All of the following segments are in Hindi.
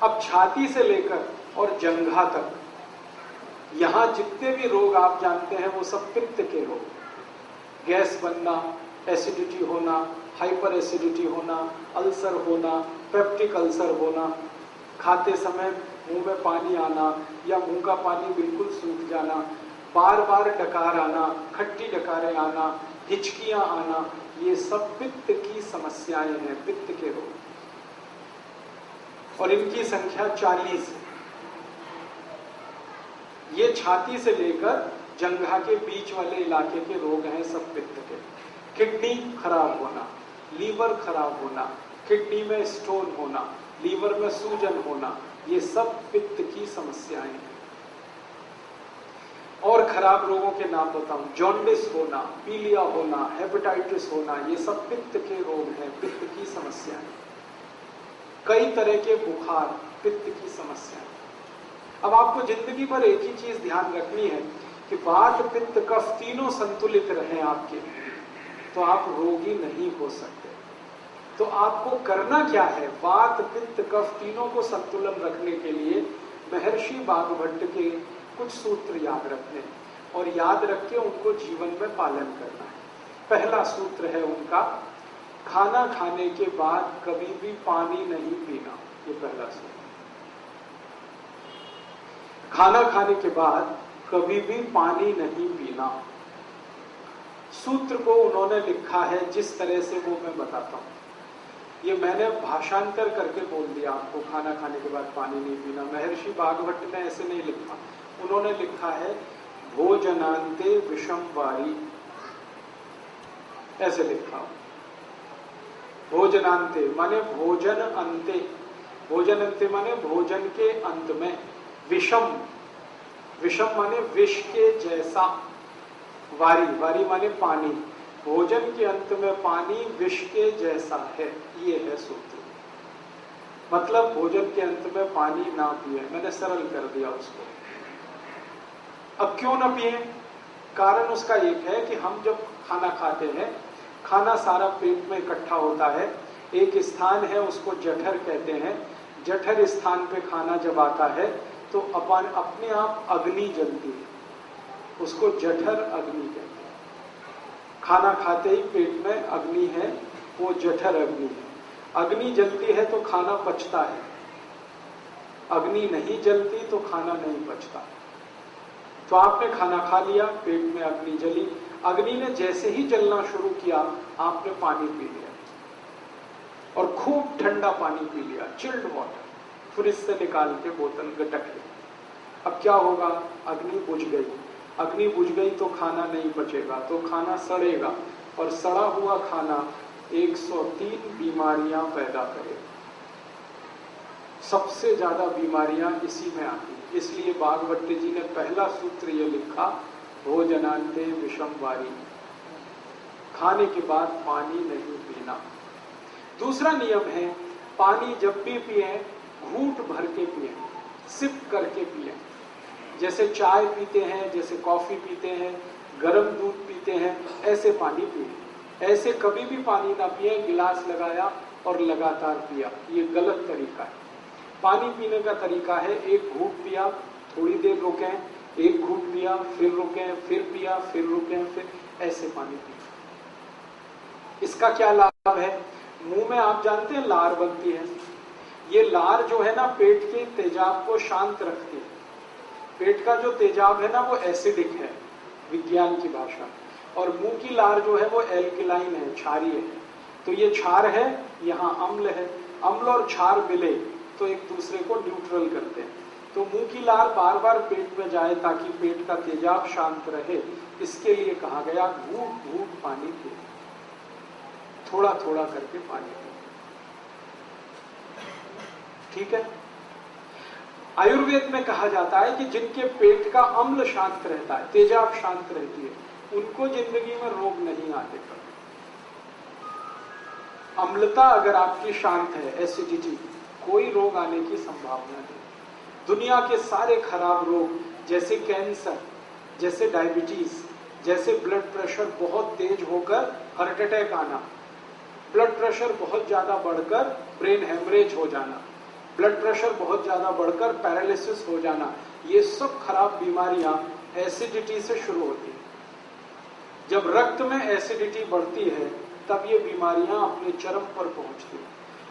अब छाती से लेकर और जंघा तक यहां जितने भी रोग आप जानते हैं वो सब पित्त के रोग, गैस बनना, एसिडिटी होना, हाइपर एसिडिटी होना, अल्सर होना, पेप्टिक अल्सर होना, खाते समय मुंह में पानी आना या मुंह का पानी बिल्कुल सूख जाना, बार बार डकार आना, खट्टी डकारें आना, हिचकियां आना, ये सब पित्त की समस्याएं हैं, पित्त के रोग, और इनकी संख्या 40 है। ये छाती से लेकर जंघा के बीच वाले इलाके के रोग हैं सब पित्त के। किडनी खराब होना, लीवर खराब होना, किडनी में स्टोन होना, लीवर में सूजन होना, ये सब पित्त की समस्याएं हैं। और खराब रोगों के नाम बताऊं, जॉन्डिस होना, पीलिया होना, हेपेटाइटिस होना, ये सब पित्त के रोग हैं, पित्त की समस्याएं। कई तरह के बुखार, पित्त की समस्याएं। अब आपको जिंदगी भर एक ही चीज ध्यान रखनी है कि वात, पित्त, कफ तीनों संतुलित रहें आपके, तो आप रोगी नहीं हो सकते। तो आपको करना क्या है? वात, पित्त, कफ तीनों को संतुलन रखने के लिए महर्षि वाग्भट के कुछ सूत्र याद रखने और याद रख के उनको जीवन में पालन करना है। पहला सूत्र है उनका, खाना खाने के बाद कभी भी पानी नहीं पीना। ये पहला सूत्र। खाना खाने के बाद कभी भी पानी नहीं पीना। सूत्र को उन्होंने लिखा है जिस तरह से वो मैं बताता हूं। ये मैंने भाषांतर करके बोल दिया आपको, खाना खाने के बाद पानी नहीं पीना। महर्षि वाग्भट ने ऐसे नहीं लिखा, उन्होंने लिखा है भोजनांते विषम वारी, ऐसे लिखा। भोजनांते माने भोजन अंते, भोजन अंते माने भोजन के अंत में, विषम, विषम माने विष के जैसा, वारी, वारी माने पानी, भोजन के अंत में पानी विष के जैसा है, ये है सूत्र। मतलब भोजन के अंत में पानी ना पिए, मैंने सरल कर दिया उसको। अब क्यों ना पिए? कारण उसका एक है कि हम जब खाना खाते हैं, खाना सारा पेट में इकट्ठा होता है, एक स्थान है उसको जठर कहते हैं, जठर स्थान पे खाना जब आता है तो अपने आप अग्नि जलती है, उसको जठर अग्नि कहते हैं। खाना खाते ही पेट में अग्नि है, वो जठर अग्नि है। अग्नि जलती है तो खाना पचता है, अग्नि नहीं जलती तो खाना नहीं पचता। तो आपने खाना खा लिया, पेट में अग्नि जली, अग्नि ने जैसे ही जलना शुरू किया आपने पानी पी लिया और खूब ठंडा पानी पी लिया, चिल्ड वाटर, फ्रिज से निकाल के बोतल गटक ली। अब क्या होगा? अग्नि बुझ गई, अग्नि बुझ गई तो खाना नहीं पचेगा, तो खाना सड़ेगा, और सड़ा हुआ खाना 103 बीमारियां पैदा करेगा। सबसे ज्यादा बीमारियां इसी में आती हैं। इसलिए वाग्भट जी ने पहला सूत्र ये लिखा, भोजनांते विषम वारी, खाने के बाद पानी नहीं पीना। दूसरा नियम है, पानी जब भी पिए घूंट भर के पिए, सिप करके पिए। जैसे चाय पीते हैं, जैसे कॉफी पीते हैं, गर्म दूध पीते हैं, ऐसे पानी पिए। ऐसे कभी भी पानी ना पिए, गिलास लगाया और लगातार पिया, ये गलत तरीका है। पानी पीने का तरीका है, एक घूंट पिया, थोड़ी देर रुकें, एक घूंट पिया, फिर रुकें, फिर पिया, फिर रुकें, फिर ऐसे पानी पिए। इसका क्या लाभ है? मुंह में आप जानते हैं लार बनती है, ये लार जो है ना पेट के तेजाब को शांत रखती है। पेट का जो तेजाब है ना वो एसिडिक है विज्ञान की भाषा, और मुंह की लार जो है वो एल्कलाइन है, क्षारीय है। तो ये क्षार है, यहाँ अम्ल है, अम्ल और क्षार मिले तो एक दूसरे को न्यूट्रल करते हैं। तो मुंह की लार बार बार पेट में जाए ताकि पेट का तेजाब शांत रहे, इसके लिए कहा गया घूंट घूंट पानी पिए, थोड़ा थोड़ा करके पानी पिए। ठीक है। आयुर्वेद में कहा जाता है कि जिनके पेट का अम्ल शांत रहता है, तेजाब शांत रहती है, उनको जिंदगी में रोग नहीं आते कभी। अम्लता अगर आपकी शांत है, एसिडिटी, कोई रोग आने की संभावना नहीं। दुनिया के सारे खराब रोग जैसे कैंसर, जैसे डायबिटीज, जैसे ब्लड प्रेशर बहुत तेज होकर हार्ट अटैक आना, ब्लड प्रेशर बहुत ज्यादा बढ़कर ब्रेन हेमरेज हो जाना, ब्लड प्रेशर बहुत ज्यादा बढ़कर पैरालिसिस हो जाना, ये सब खराब बीमारियां एसिडिटी से शुरू होती है। जब रक्त में एसिडिटी बढ़ती है तब ये बीमारियां अपने चरम पर पहुंचती है।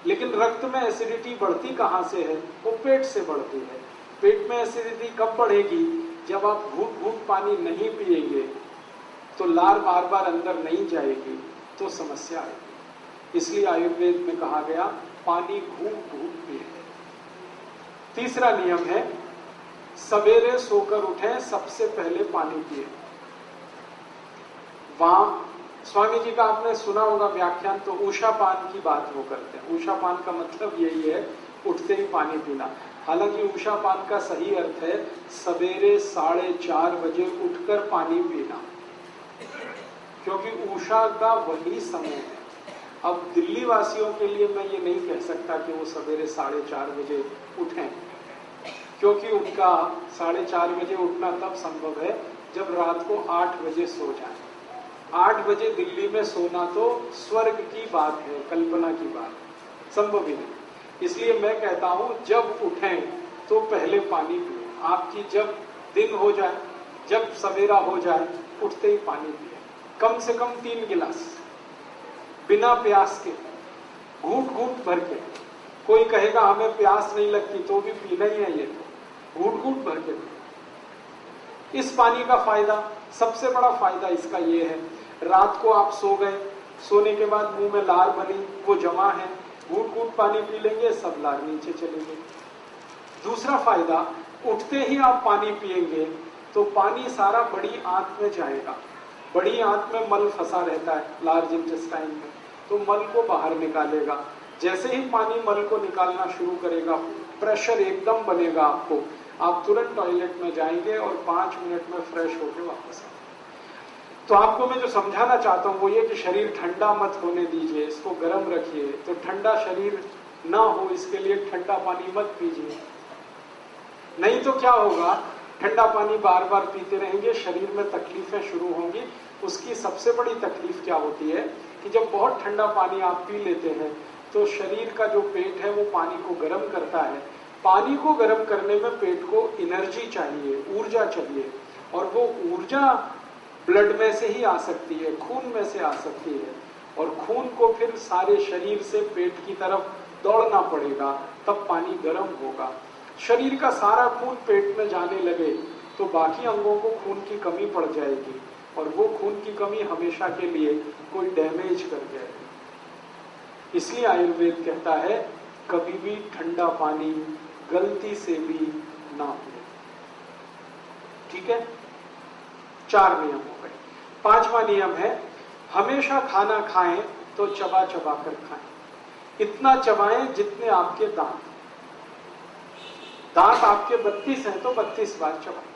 लेकिन रक्त में एसिडिटी बढ़ती कहां से है? वो पेट से बढ़ती है। पेट में एसिडिटी कब बढ़ेगी? जब आप घूट घूट पानी नहीं पिएंगे तो लार बार बार अंदर नहीं जाएगी तो समस्या आएगी। इसलिए आयुर्वेद में कहा गया पानी घूट घूट पिए। तीसरा नियम है सवेरे सोकर उठें, सबसे पहले पानी पिए। वहां स्वामी जी का आपने सुना होगा व्याख्यान, तो उषापान की बात वो करते हैं। उषापान का मतलब यही है उठते ही पानी पीना। हालांकि उषापान का सही अर्थ है सवेरे 4:30 बजे उठकर पानी पीना, क्योंकि उषा का वही समय है। अब दिल्ली वासियों के लिए मैं ये नहीं कह सकता कि वो सवेरे 4:30 बजे उठें, क्योंकि उनका 4:30 बजे उठना तब संभव है जब रात को 8 बजे सो जाए। 8 बजे दिल्ली में सोना तो स्वर्ग की बात है, कल्पना की बात, संभव ही नहीं। इसलिए मैं कहता हूं जब उठें तो पहले पानी पिए। आपकी जब दिन हो जाए, जब सवेरा हो जाए, उठते ही पानी पिए, कम से कम 3 गिलास, बिना प्यास के, घूट घूट भर के। कोई कहेगा हमें प्यास नहीं लगती, तो भी पीना ही है, ये तो घूट घूट भर के। इस पानी का फायदा, सबसे बड़ा फायदा इसका ये है, रात को आप सो गए, सोने के बाद मुंह में लार बनी, वो जमा है, घूट घूट पानी पी लेंगे, सब लार नीचे चले गए। दूसरा फायदा, उठते ही आप पानी पिएंगे तो पानी सारा बड़ी आंत में जाएगा। बड़ी आंत में मल फंसा रहता है, लार्ज इंटेस्टाइन में, तो मल को बाहर निकालेगा। जैसे ही पानी मल को निकालना शुरू करेगा, प्रेशर एकदम बनेगा आपको, आप तुरंत टॉयलेट में जाएंगे और 5 मिनट में फ्रेश होकर वापस आएंगे। तो आपको मैं जो समझाना चाहता हूं वो ये कि शरीर ठंडा मत होने दीजिए, इसको गर्म रखिए। तो ठंडा शरीर ना हो इसके लिए ठंडा पानी मत पीजिए, नहीं तो क्या होगा, ठंडा पानी बार बार पीते रहेंगे, शरीर में तकलीफें शुरू होंगी। उसकी सबसे बड़ी तकलीफ क्या होती है कि जब बहुत ठंडा पानी आप पी लेते हैं तो शरीर का जो पेट है वो पानी को गर्म करता है। पानी को गर्म करने में पेट को एनर्जी चाहिए, ऊर्जा चाहिए, और वो ऊर्जा ब्लड में से ही आ सकती है, खून में से आ सकती है, और खून को फिर सारे शरीर से पेट की तरफ दौड़ना पड़ेगा, तब पानी गर्म होगा। शरीर का सारा खून पेट में जाने लगे तो बाकी अंगों को खून की कमी पड़ जाएगी, और वो खून की कमी हमेशा के लिए कोई डैमेज कर जाएगी। इसलिए आयुर्वेद कहता है कभी भी ठंडा पानी गलती से भी ना पिए। ठीक है, 4 नियम हो गए। 5वां नियम है हमेशा खाना खाएं तो चबा चबा कर खाएं। इतना चबाएं जितने आपके दांत। दांत आपके 32 हैं तो 32 बार चबाएं,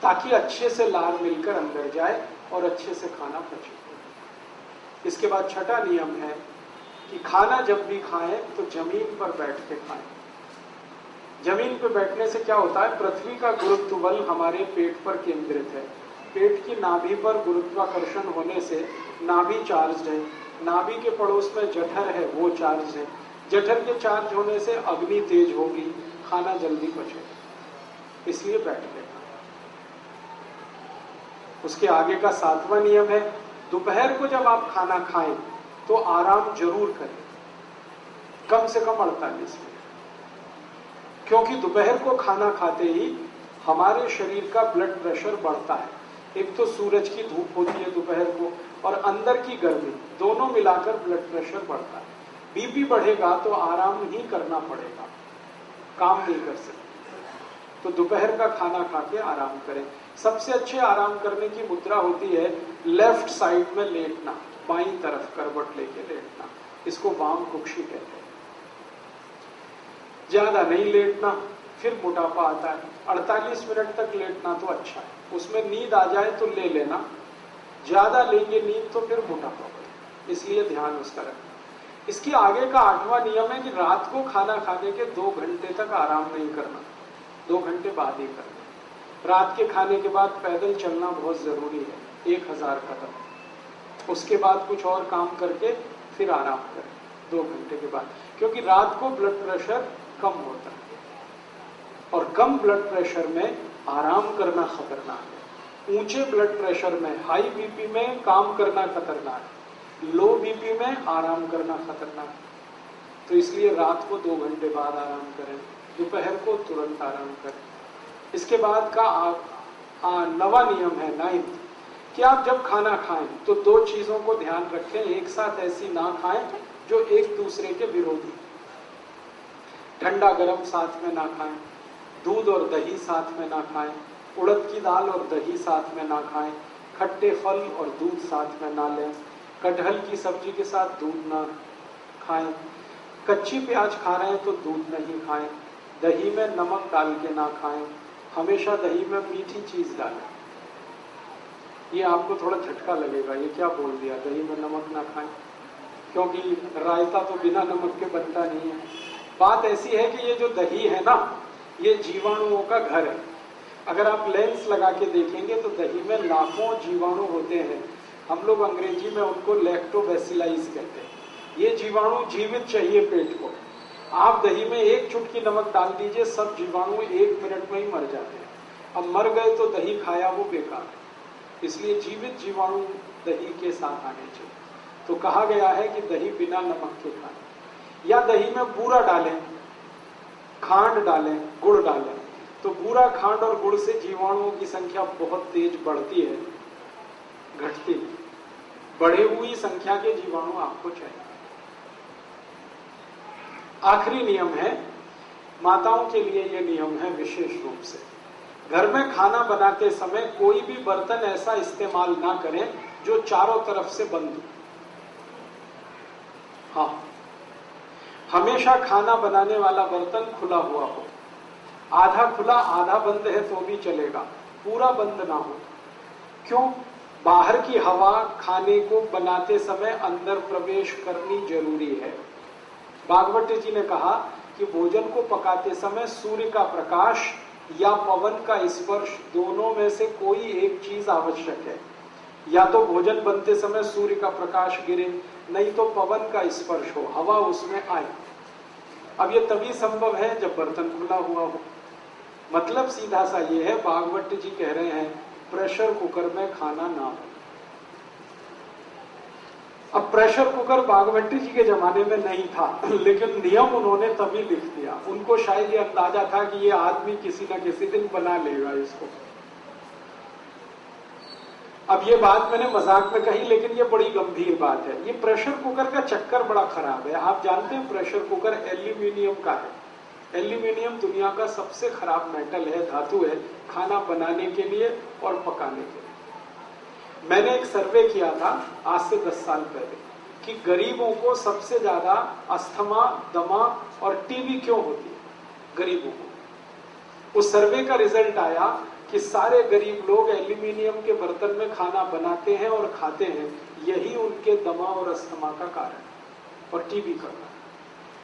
ताकि अच्छे से लार मिलकर अंदर जाए और अच्छे से खाना पचे। इसके बाद 6वां नियम है कि खाना जब भी खाएं तो जमीन पर बैठ के खाएं। जमीन पर बैठने से क्या होता है, पृथ्वी का गुरुत्व बल हमारे पेट पर केंद्रित है। पेट की नाभि पर गुरुत्वाकर्षण होने से नाभि चार्ज है, नाभि के पड़ोस में जठर है, वो चार्ज है, जठर के चार्ज होने से अग्नि तेज होगी, खाना जल्दी पचेगा। इसलिए बैठ के खाएं। उसके आगे का 7वां नियम है दोपहर को जब आप खाना खाएं तो आराम जरूर करें, कम से कम 48 मिनट, क्योंकि दोपहर को खाना खाते ही हमारे शरीर का ब्लड प्रेशर बढ़ता है। एक तो सूरज की धूप होती है दोपहर को, और अंदर की गर्मी, दोनों मिलाकर ब्लड प्रेशर बढ़ता है। बीपी बढ़ेगा तो आराम ही करना पड़ेगा, काम नहीं कर सकते। तो दोपहर का खाना खा के आराम करें। सबसे अच्छे आराम करने की मुद्रा होती है लेफ्ट साइड में लेटना, बाईं तरफ करवट लेके लेटना, इसको वाम कुक्षी कहते हैं। ज्यादा नहीं लेटना, फिर मोटापा आता है। 48 मिनट तक लेटना तो अच्छा है, उसमें नींद आ जाए तो ले लेना, ज्यादा लेंगे नींद तो फिर मोटापा बढ़े, इसलिए ध्यान उसका रखना। इसकी आगे का 8वां नियम है कि रात को खाना खाने के 2 घंटे तक आराम नहीं करना, 2 घंटे बाद ही करना। रात के खाने के बाद पैदल चलना बहुत जरूरी है, 1000 कदम। उसके बाद कुछ और काम करके फिर आराम करें। 2 घंटे के बाद, क्योंकि रात को ब्लड प्रेशर कम होता है और कम ब्लड प्रेशर में आराम करना खतरनाक है। ऊंचे ब्लड प्रेशर में, हाई बीपी में काम करना खतरनाक है, लो बीपी में आराम करना खतरनाक है। तो इसलिए रात को 2 घंटे बाद आराम करें, दोपहर को तुरंत आराम करें। इसके बाद का नवा नियम है 9th कि आप जब खाना खाएं तो 2 चीजों को ध्यान रखें, एक साथ ऐसी ना खाएं जो एक दूसरे के विरोधी। ठंडा गरम साथ में ना खाएं, दूध और दही साथ में ना खाएं, उड़द की दाल और दही साथ में ना खाएं, खट्टे फल और दूध साथ में ना लें, कटहल की सब्जी के साथ दूध ना खाएं, कच्ची प्याज खा रहे हैं तो दूध नहीं खाएं, दही में नमक डाल के ना खाएं, हमेशा दही में मीठी चीज डालें। ये आपको थोड़ा झटका लगेगा, ये क्या बोल दिया, दही में नमक ना खाएं, क्योंकि रायता तो बिना नमक के बनता नहीं है। बात ऐसी है कि ये जो दही है ना, ये जीवाणुओं का घर है। अगर आप लेंस लगा के देखेंगे तो दही में लाखों जीवाणु होते हैं। हम लोग अंग्रेजी में उनको लैक्टोबैसिलाइज कहते हैं। ये जीवाणु जीवित चाहिए पेट को। आप दही में 1 चुटकी नमक डाल दीजिए, सब जीवाणु 1 मिनट में ही मर जाते हैं। अब मर गए तो दही खाया वो बेकार है। इसलिए जीवित जीवाणु दही के साथ आने चाहिए। तो कहा गया है कि दही बिना नमक के खाएं, या दही में बूरा डालें, खांड डालें, गुड़ डालें। तो बूरा, खांड और गुड़ से जीवाणुओं की संख्या बहुत तेज बढ़ती है, घटती। बढ़ी हुई संख्या के जीवाणु आपको चाहिए। आखिरी नियम है, माताओं के लिए यह नियम है विशेष रूप से, घर में खाना बनाते समय कोई भी बर्तन ऐसा इस्तेमाल ना करें जो चारों तरफ से बंद हो। हाँ, हमेशा खाना बनाने वाला बर्तन खुला हुआ हो। आधा खुला आधा बंद है तो भी चलेगा, पूरा बंद ना हो। क्यों? बाहर की हवा खाने को बनाते समय अंदर प्रवेश करनी जरूरी है। भागवत जी ने कहा कि भोजन को पकाते समय सूर्य का प्रकाश या पवन का स्पर्श, दोनों में से कोई एक चीज आवश्यक है। या तो भोजन बनते समय सूर्य का प्रकाश गिरे, नहीं तो पवन का स्पर्श हो, हवा उसमें आए। अब ये तभी संभव है जब बर्तन खुला हुआ हो। मतलब सीधा सा ये है, भागवत जी कह रहे हैं प्रेशर कुकर में खाना ना हो। अब प्रेशर कुकर भागवत जी के जमाने में नहीं था, लेकिन नियम उन्होंने तभी लिख दिया। उनको शायद ये अंदाजा था कि ये आदमी किसी न किसी दिन बना लेगा इसको। अब ये बात मैंने मजाक में कही, लेकिन ये बड़ी गंभीर बात है। ये प्रेशर कुकर का चक्कर बड़ा खराब है। आप जानते हैं प्रेशर कुकर एल्यूमिनियम का है। एल्यूमिनियम दुनिया का सबसे खराब मेटल है, धातु है, खाना बनाने के लिए और पकाने के लिए। मैंने एक सर्वे किया था आज से 10 साल पहले कि गरीबों को सबसे ज्यादा अस्थमा, दमा और टीबी क्यों होती है गरीबों को। उस सर्वे का रिजल्ट आया कि सारे गरीब लोग एल्यूमिनियम के बर्तन में खाना बनाते हैं और खाते हैं, यही उनके दमा और अस्थमा का कारण और टीबी का कारण।